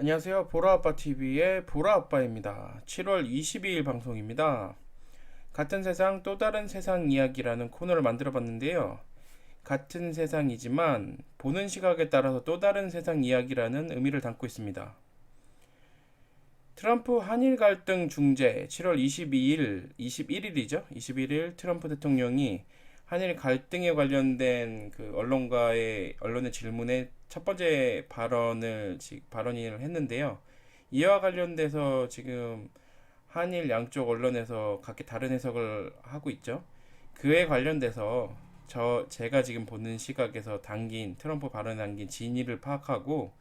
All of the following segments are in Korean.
안녕하세요. 보라아빠TV의 보라아빠입니다. 7월 22일 방송입니다. 같은 세상 또 다른 세상 이야기라는 코너를 만들어 봤는데요. 같은 세상이지만 보는 시각에 따라서 또 다른 세상 이야기라는 의미를 담고 있습니다. 트럼프 한일 갈등 중재 7월 21일이죠. 21일 트럼프 대통령이 한일 갈등에 관련된 그 언론의 질문에 첫 번째 발언을 했는데요. 이와 관련돼서 지금 한일 양쪽 언론에서 각기 다른 해석을 하고 있죠. 그에 관련돼서 제가 지금 보는 시각에서 트럼프 발언에 담긴 진위를 파악하고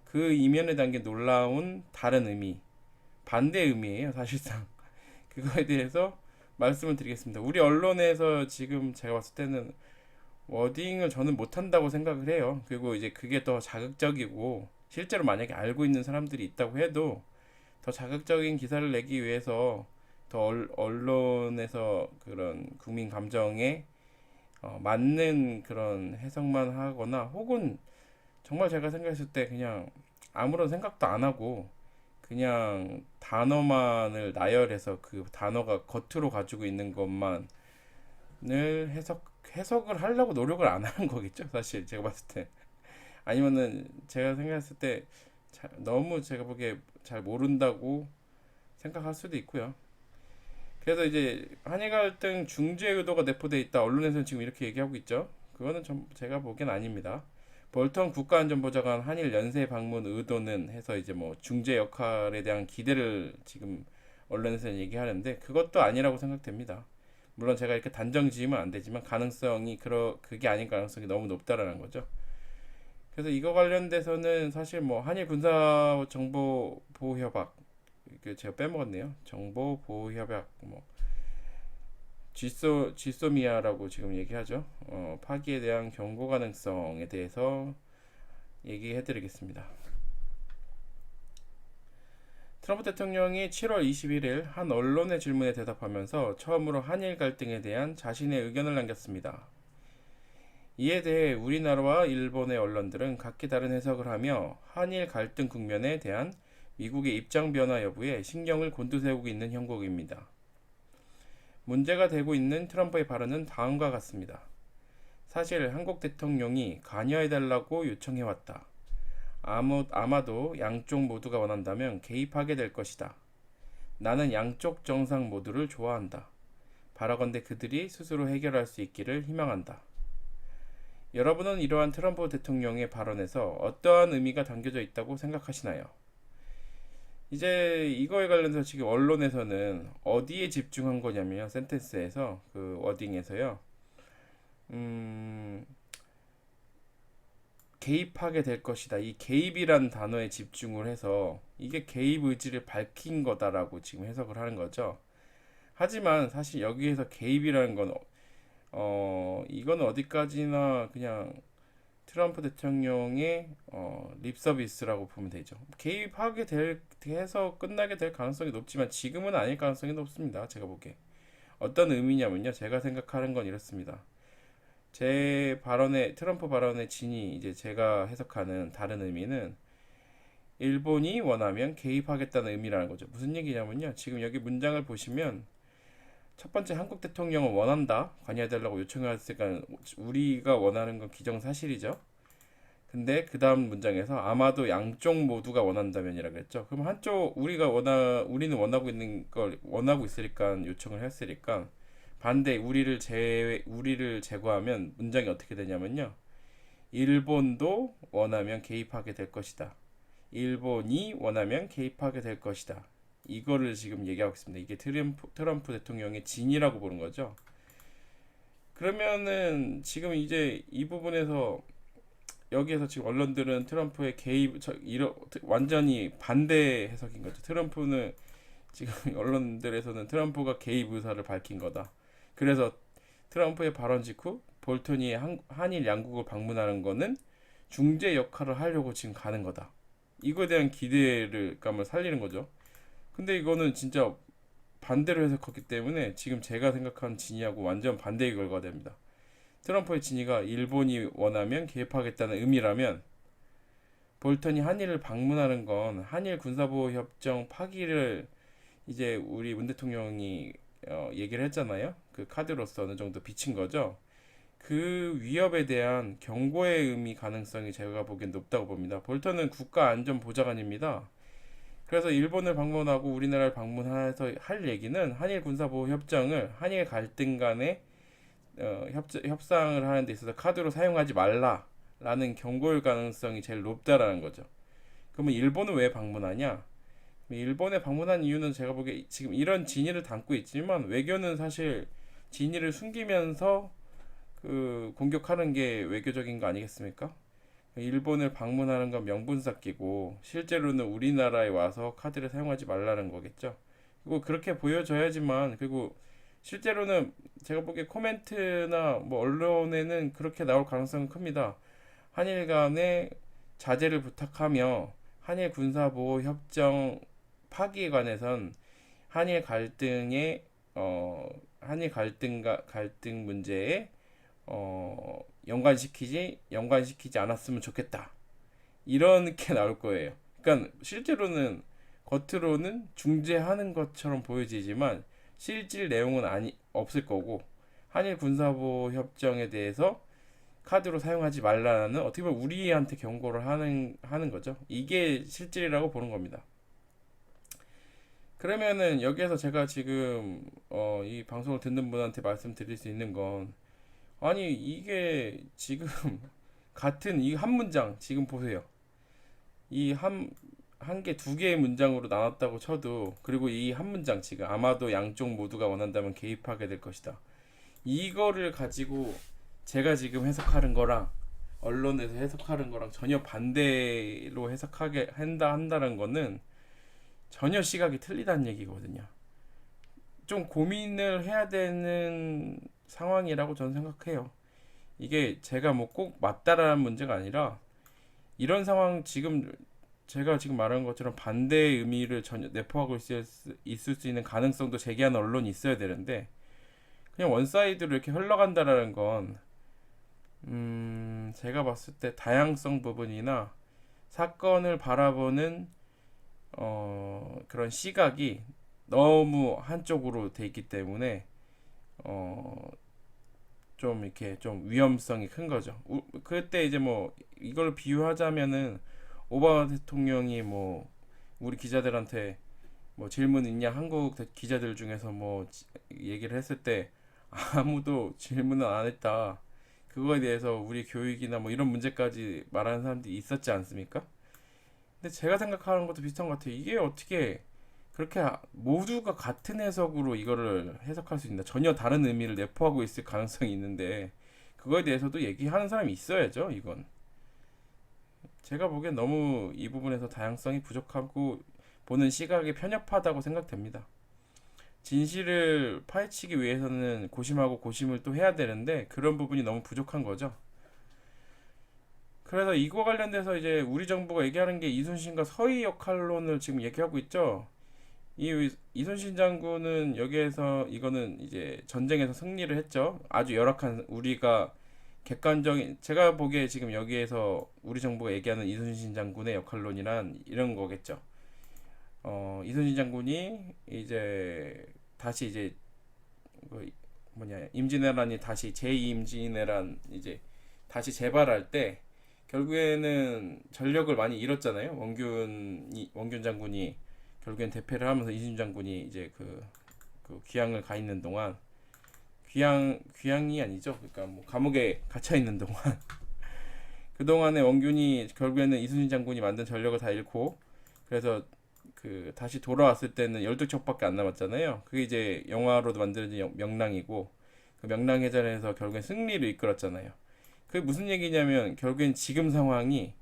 그 이면에 담긴 놀라운 다른 의미, 반대 의미예요, 사실상. 그거에 대해서 말씀을 드리겠습니다. 우리 언론에서 지금 제가 봤을 때는 워딩을 저는 못한다고 생각을 해요. 그리고 이제 그게 더 자극적이고 실제로 만약에 알고 있는 사람들이 있다고 해도 더 자극적인 기사를 내기 위해서 더 언론에서 그런 국민 감정에 맞는 그런 해석만 하거나 혹은 정말 제가 생각했을 때 그냥 아무런 생각도 안 하고 그냥 단어만을 나열해서 그 단어가 겉으로 가지고 있는 것만을 해석을 하려고 노력을 안 하는 거겠죠, 사실 제가 봤을 때. 아니면은 제가 생각했을 때 너무 제가 보기에 잘 모른다고 생각할 수도 있고요. 그래서 이제 한일 갈등 중재 의도가 내포돼 있다. 언론에서는 지금 이렇게 얘기하고 있죠. 그거는 제가 보기엔 아닙니다. 볼턴 국가안전보좌관 한일 연쇄 방문 의도는 해서 이제 뭐 중재 역할에 대한 기대를 지금 언론에서는 얘기하는데 그것도 아니라고 생각됩니다. 물론 제가 이렇게 단정 지으면 안 되지만 그게 아닌 가능성이 너무 높다라는 거죠. 그래서 이거 관련돼서는 사실 뭐 한일 군사 정보 보호 협약, 그 제가 빼먹었네요. 정보 보호 협약 뭐 지소미아라고 지금 얘기하죠. 파기에 대한 경고 가능성에 대해서 얘기해드리겠습니다. 트럼프 대통령이 7월 21일 한 언론의 질문에 대답하면서 처음으로 한일 갈등에 대한 자신의 의견을 남겼습니다. 이에 대해 우리나라와 일본의 언론들은 각기 다른 해석을 하며 한일 갈등 국면에 대한 미국의 입장 변화 여부에 신경을 곤두세우고 있는 형국입니다. 문제가 되고 있는 트럼프의 발언은 다음과 같습니다. 사실 한국 대통령이 관여해달라고 요청해왔다. 아마도 양쪽 모두가 원한다면 개입하게 될 것이다. 나는 양쪽 정상 모두를 좋아한다. 바라건대 그들이 스스로 해결할 수 있기를 희망한다. 여러분은 이러한 트럼프 대통령의 발언에서 어떠한 의미가 담겨져 있다고 생각하시나요? 이제 이거에 관련해서 지금 언론에서는 어디에 집중한 거냐면요. 센텐스에서 그 워딩에서요. 음, 개입하게 될 것이다. 이 개입이란 단어에 집중을 해서 이게 개입 의지를 밝힌 거다라고 지금 해석을 하는 거죠. 하지만 사실 여기에서 개입이라는 건 이건 어디까지나 그냥 트럼프 대통령의 립서비스라고 보면 되죠. 해서 끝나게 될 가능성이 높지만 지금은 아닐 가능성이 높습니다. 제가 보기에. 어떤 의미냐면요. 제가 생각하는 건 이렇습니다. 트럼프 발언의 진이 이제 제가 해석하는 다른 의미는 일본이 원하면 개입하겠다는 의미라는 거죠. 무슨 얘기냐면요. 지금 여기 문장을 보시면 첫 번째 한국 대통령은 원한다. 관여해달라고 요청했으니까 우리가 원하는 건 기정사실이죠. 근데 그 다음 문장에서 아마도 양쪽 모두가 원한다면이라고 했죠. 그럼 우리는 원하고 있는 걸 원하고 있으니까 요청을 했으니까 반대 우리를 제거하면 문장이 어떻게 되냐면요. 일본도 원하면 개입하게 될 것이다. 일본이 원하면 개입하게 될 것이다. 이거를 지금 얘기하고 있습니다. 이게 트럼프 대통령의 진이라고 보는 거죠. 그러면은 지금 이제 이 부분에서 여기에서 지금 언론들은 트럼프의 완전히 반대 해석인 거죠. 트럼프는 지금 언론들에서는 트럼프가 개입 의사를 밝힌 거다. 그래서 트럼프의 발언 직후 볼턴이 한일 양국을 방문하는 거는 중재 역할을 하려고 지금 가는 거다. 이거에 대한 기대감을 살리는 거죠. 근데 이거는 진짜 반대로 해석했기 때문에 지금 제가 생각한 진위하고 완전 반대의 결과가 됩니다. 트럼프의 진위가 일본이 원하면 개입하겠다는 의미라면 볼턴이 한일을 방문하는 건 한일 군사보호 협정 파기를 이제 우리 문 대통령이 얘기를 했잖아요. 그 카드로서 어느 정도 비친 거죠. 그 위협에 대한 경고의 의미 가능성이 제가 보기엔 높다고 봅니다. 볼턴은 국가안전보좌관입니다. 그래서 일본을 방문하고 우리나라를 방문해서 할 얘기는 한일 군사보호 협정을 한일 갈등 간에 협상을 하는 데 있어서 카드로 사용하지 말라라는 경고일 가능성이 제일 높다라는 거죠. 그러면 일본은 왜 방문하냐? 일본에 방문한 이유는 제가 보기에 지금 이런 진위를 담고 있지만 외교는 사실 진위를 숨기면서 그 공격하는 게 외교적인 거 아니겠습니까? 일본을 방문하는 건 명분 쌓기고 실제로는 우리나라에 와서 카드를 사용하지 말라는 거겠죠. 그리고 그렇게 보여져야지만, 그리고 실제로는 제가 보기에 코멘트나 뭐 언론에는 그렇게 나올 가능성은 큽니다. 한일 간의 자제를 부탁하며 한일 군사보호 협정 파기에 관해선 한일 갈등의 한일 갈등과 갈등 문제에 연관시키지 않았으면 좋겠다. 이렇게 나올 거예요. 그러니까 실제로는 겉으로는 중재하는 것처럼 보여지지만 실질 내용은 없을 거고, 한일 군사보호 협정에 대해서 카드로 사용하지 말라는 어떻게 보면 우리한테 경고를 하는 거죠. 이게 실질이라고 보는 겁니다. 그러면은 여기에서 제가 지금 이 방송을 듣는 분한테 말씀드릴 수 있는 건, 아니 이게 지금 같은 이 한 문장 지금 보세요. 이 한 개, 두 개의 문장으로 나눴다고 쳐도, 그리고 이 한 문장 지금 아마도 양쪽 모두가 원한다면 개입하게 될 것이다. 이거를 가지고 제가 지금 해석하는 거랑 언론에서 해석하는 거랑 전혀 반대로 해석하게 한다는 거는 전혀 시각이 틀리다는 얘기거든요. 좀 고민을 해야 되는 상황이라고 저는 생각해요. 이게 제가 뭐 꼭 맞다라는 문제가 아니라, 이런 상황 지금 제가 지금 말한 것처럼 반대의 의미를 전혀 내포하고 있을 수 있는 가능성도 제기하는 언론이 있어야 되는데, 그냥 원사이드로 이렇게 흘러간다라는 건 제가 봤을 때 다양성 부분이나 사건을 바라보는 그런 시각이 너무 한쪽으로 돼 있기 때문에 좀 이렇게 좀 위험성이 큰 거죠. 그때 이제 뭐 이걸 비유하자면은 오바마 대통령이 뭐 우리 기자들한테 뭐 질문 있냐, 한국 기자들 중에서 뭐 얘기를 했을 때 아무도 질문을 안 했다. 그거에 대해서 우리 교육이나 뭐 이런 문제까지 말하는 사람들이 있었지 않습니까? 근데 제가 생각하는 것도 비슷한 것 같아요. 이게 어떻게 그렇게 모두가 같은 해석으로 이거를 해석할 수 있나? 전혀 다른 의미를 내포하고 있을 가능성이 있는데, 그거에 대해서도 얘기하는 사람이 있어야죠. 이건 제가 보기엔 너무 이 부분에서 다양성이 부족하고 보는 시각이 편협하다고 생각됩니다. 진실을 파헤치기 위해서는 고심하고 고심을 또 해야 되는데 그런 부분이 너무 부족한 거죠. 그래서 이거 관련돼서 이제 우리 정부가 얘기하는 게 이순신과 서희 역할론을 지금 얘기하고 있죠. 이순신 장군은 여기에서 이거는 이제 전쟁에서 승리를 했죠. 아주 열악한, 우리가 객관적인, 제가 보기에 지금 여기에서 우리 정부가 얘기하는 이순신 장군의 역할론이란 이런 거겠죠. 이순신 장군이 이제 다시 이제 그 뭐냐, 임진왜란이 다시 제2임진왜란 이제 다시 재발할 때 결국에는 전력을 많이 잃었잖아요. 원균 장군이 결국엔 대패를 하면서 이순신 장군이 이제 그 귀향을 가 있는 동안, 귀향이 아니죠. 그러니까 뭐 감옥에 갇혀 있는 동안 그 동안에 원균이 결국에는 이순신 장군이 만든 전력을 다 잃고, 그래서 그 다시 돌아왔을 때는 12척밖에 안 남았잖아요. 그게 이제 영화로도 만들어진 명랑이고, 그 명랑해전에서 결국엔 승리를 이끌었잖아요. 그게 무슨 얘기냐면 결국엔 지금 상황이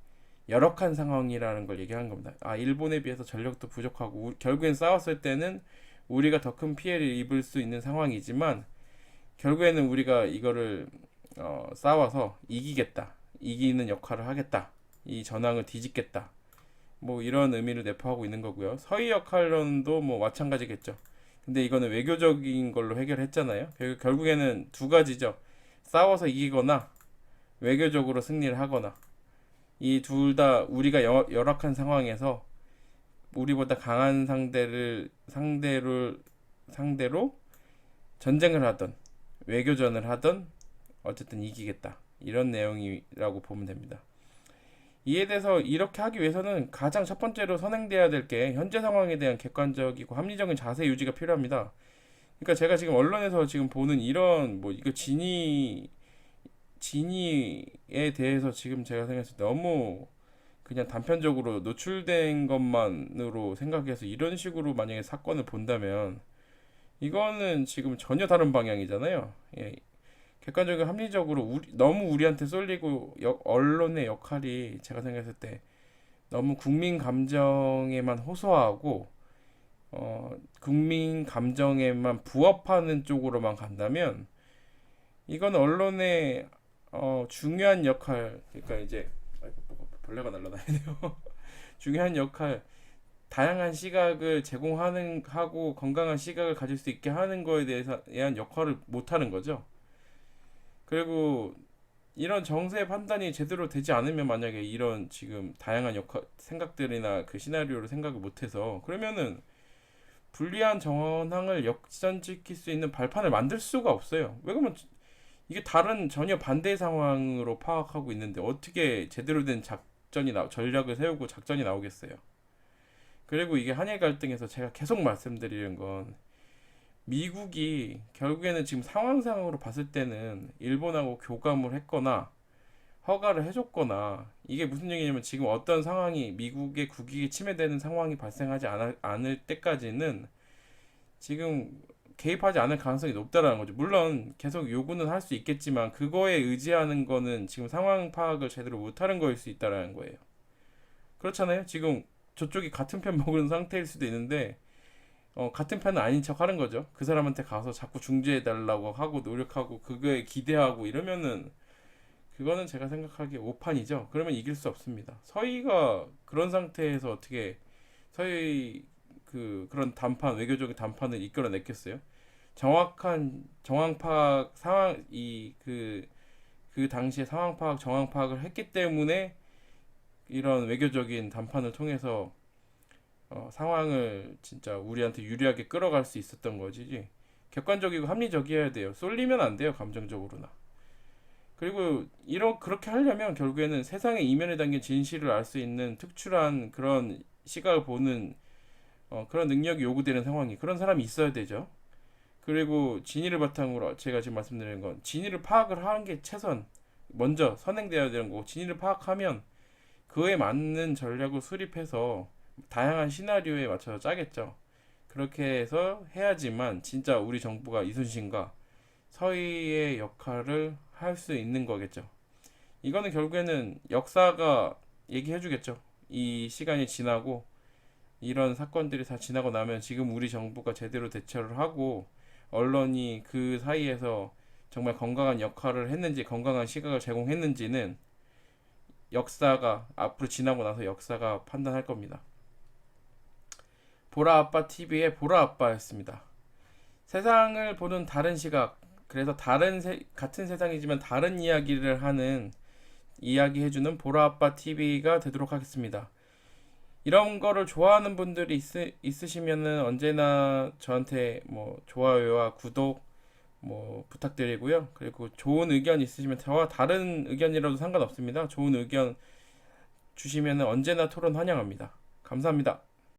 열악한 상황이라는 걸 얘기하는 겁니다. 아, 일본에 비해서 전력도 부족하고 결국엔 싸웠을 때는 우리가 더 큰 피해를 입을 수 있는 상황이지만 결국에는 우리가 이거를 싸워서 이기겠다, 이기는 역할을 하겠다, 이 전황을 뒤집겠다, 뭐 이런 의미를 내포하고 있는 거고요. 서희 역할론도 뭐 마찬가지겠죠. 근데 이거는 외교적인 걸로 해결했잖아요. 결국에는 두 가지죠. 싸워서 이기거나 외교적으로 승리를 하거나. 이 둘 다 우리가 열악한 상황에서 우리보다 강한 상대로 전쟁을 하던 외교전을 하던 어쨌든 이기겠다. 이런 내용이라고 보면 됩니다. 이에 대해서 이렇게 하기 위해서는 가장 첫 번째로 선행돼야 될 게 현재 상황에 대한 객관적이고 합리적인 자세 유지가 필요합니다. 그러니까 제가 지금 언론에서 지금 보는 이런 뭐 이거 진위에 대해서 지금 제가 생각했을 때 너무 그냥 단편적으로 노출된 것만으로 생각해서 이런 식으로 만약에 사건을 본다면 이거는 지금 전혀 다른 방향이잖아요. 예, 객관적이고 합리적으로 너무 우리한테 쏠리고 언론의 역할이 제가 생각했을 때 너무 국민 감정에만 호소하고 국민 감정에만 부합하는 쪽으로만 간다면 이건 언론의 중요한 역할, 그러니까 이제 아이고, 벌레가 날아다니네요. 중요한 역할, 다양한 시각을 제공하는 하고 건강한 시각을 가질 수 있게 하는 거에 대한 역할을 못 하는 거죠. 그리고 이런 정세 판단이 제대로 되지 않으면 만약에 이런 지금 다양한 역할 생각들이나 그 시나리오를 생각을 못해서 그러면은 불리한 정황을 역전시킬 수 있는 발판을 만들 수가 없어요. 왜 그러면 이게 다른 전혀 반대 상황으로 파악하고 있는데 어떻게 제대로 된 전략을 세우고 작전이 나오겠어요. 그리고 이게 한일 갈등에서 제가 계속 말씀드리는 건 미국이 결국에는 지금 상황상으로 봤을 때는 일본하고 교감을 했거나 허가를 해줬거나 이게 무슨 얘기냐면 지금 어떤 상황이 미국의 국익에 침해되는 상황이 발생하지 않을 때까지는 지금 개입하지 않을 가능성이 높다라는 거죠. 물론 계속 요구는 할 수 있겠지만 그거에 의지하는 거는 지금 상황 파악을 제대로 못하는 거일 수 있다라는 거예요. 그렇잖아요. 지금 저쪽이 같은 편 먹은 상태일 수도 있는데 같은 편은 아닌 척 하는 거죠. 그 사람한테 가서 자꾸 중재해 달라고 하고 노력하고 그거에 기대하고 이러면은 그거는 제가 생각하기에 오판이죠. 그러면 이길 수 없습니다. 서희가 그런 상태에서 어떻게 서희 그런 단판 외교적인 단판을 이끌어냈겠어요? 정확한 정황 파악 상황 그 당시에 상황 파악 정황 파악을 했기 때문에 이런 외교적인 담판을 통해서 상황을 진짜 우리한테 유리하게 끌어갈 수 있었던 거지. 객관적이고 합리적이어야 돼요. 쏠리면 안 돼요, 감정적으로나. 그리고 그렇게 하려면 결국에는 세상의 이면에 담긴 진실을 알 수 있는 특출한 그런 시각을 보는 그런 능력이 요구되는 상황이 그런 사람이 있어야 되죠. 그리고 진위를 바탕으로 제가 지금 말씀드리는 건 진위를 파악을 하는 게 최선 먼저 선행되어야 되는 거고 진위를 파악하면 그에 맞는 전략을 수립해서 다양한 시나리오에 맞춰서 짜겠죠. 그렇게 해서 해야지만 진짜 우리 정부가 이순신과 서희의 역할을 할 수 있는 거겠죠. 이거는 결국에는 역사가 얘기해 주겠죠. 이 시간이 지나고 이런 사건들이 다 지나고 나면 지금 우리 정부가 제대로 대처를 하고 언론이 그 사이에서 정말 건강한 역할을 했는지 건강한 시각을 제공했는지는 역사가 앞으로 지나고 나서 역사가 판단할 겁니다. 보라아빠 TV의 보라아빠였습니다. 세상을 보는 다른 시각, 그래서 같은 세상이지만 다른 이야기를 하는 이야기해주는 보라아빠 TV가 되도록 하겠습니다. 이런 거를 좋아하는 분들이 있으시면은 언제나 저한테 뭐 좋아요와 구독 뭐 부탁드리고요. 그리고 좋은 의견 있으시면 저와 다른 의견이라도 상관없습니다. 좋은 의견 주시면은 언제나 토론 환영합니다. 감사합니다.